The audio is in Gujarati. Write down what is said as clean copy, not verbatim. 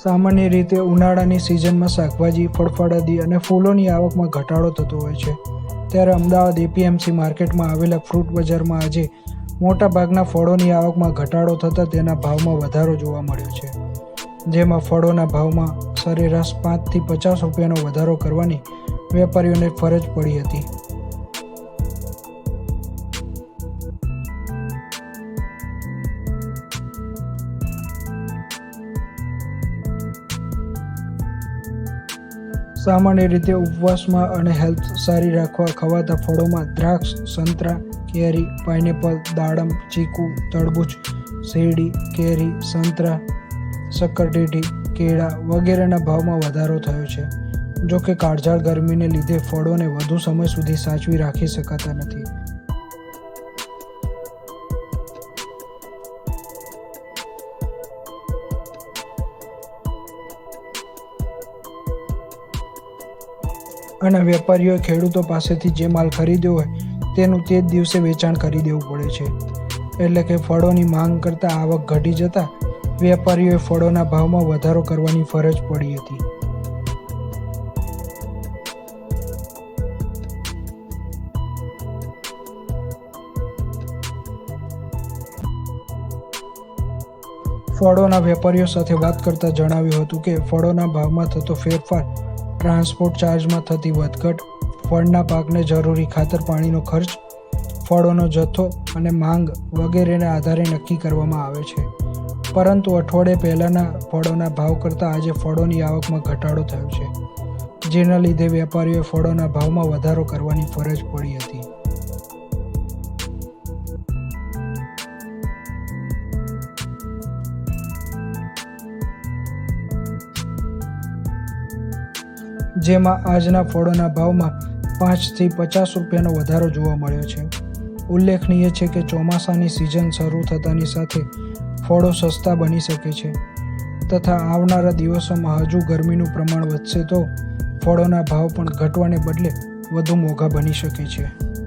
સામાન્ય રીતે ઉનાળાની સિઝનમાં શાકભાજી, ફળફળાદી અને ફૂલોની આવકમાં ઘટાડો થતો હોય છે. ત્યારે અમદાવાદ એપીએમસી માર્કેટમાં આવેલા ફ્રૂટ બજારમાં આજે મોટાભાગના ફળોની આવકમાં ઘટાડો થતાં તેના ભાવમાં વધારો જોવા મળ્યો છે. જેમાં ફળોના ભાવમાં સરેરાશ 5 થી 50 રૂપિયાનો વધારો કરવાની વેપારીઓને ફરજ પડી હતી. સામાન્ય રીતે ઉપવાસમાં અને હેલ્થ સારી રાખવા ખવાતા ફળોમાં દ્રાક્ષ, સંતરા, કેરી, પાઇનેપલ, દાડમ, ચીકુ, તરબૂચ, શેરડી, કેરી, સંતરા, શક્કરટેટી, કેળા વગેરેના ભાવમાં વધારો થયો છે. જો કે કાળઝાળ ગરમીને લીધે ફળોને વધુ સમય સુધી સાચવી રાખી શકાતા નથી. અને વેપારીઓએ ખેડૂતો પાસેથી જે માલ ખરીદ્યો હોય તેનું તે જ દિવસે વેચાણ કરી દેવું પડે છે. એટલે કે ફળોની માંગ કરતાં આવક ઘટી જતાં વેપારીઓએ ફળોના ભાવમાં વધારો કરવાની ફરજ પડી હતી. ફળોના વેપારીઓ સાથે વાત કરતા જણાવ્યું હતું કે ફળોના ભાવમાં થતો ફેરફાર ટ્રાન્સપોર્ટ ચાર્જમાં થતી વધઘટ, ફળના પાકને જરૂરી ખાતર પાણીનો ખર્ચ, ફળોનો જથ્થો અને માંગ વગેરેના આધારે નક્કી કરવામાં આવે છે. પરંતુ અઠવાડિયે પહેલાંના ફળોના ભાવ કરતાં આજે ફળોની આવકમાં ઘટાડો થયો છે. જેના લીધે વેપારીઓએ ફળોના ભાવમાં વધારો કરવાની ફરજ પડી હતી. જેમાં આજના ફળોના ભાવમાં 5 થી 50 રૂપિયાનો વધારો જોવા મળ્યો છે. ઉલ્લેખનીય છે કે ચોમાસાની સિઝન શરૂ થતાની સાથે ફળો સસ્તા બની શકે છે તથા આવનારા દિવસોમાં હજુ ગરમીનું પ્રમાણ વધશે તો ફળોના ભાવ પણ ઘટવાને બદલે વધુ મોંઘા બની શકે છે.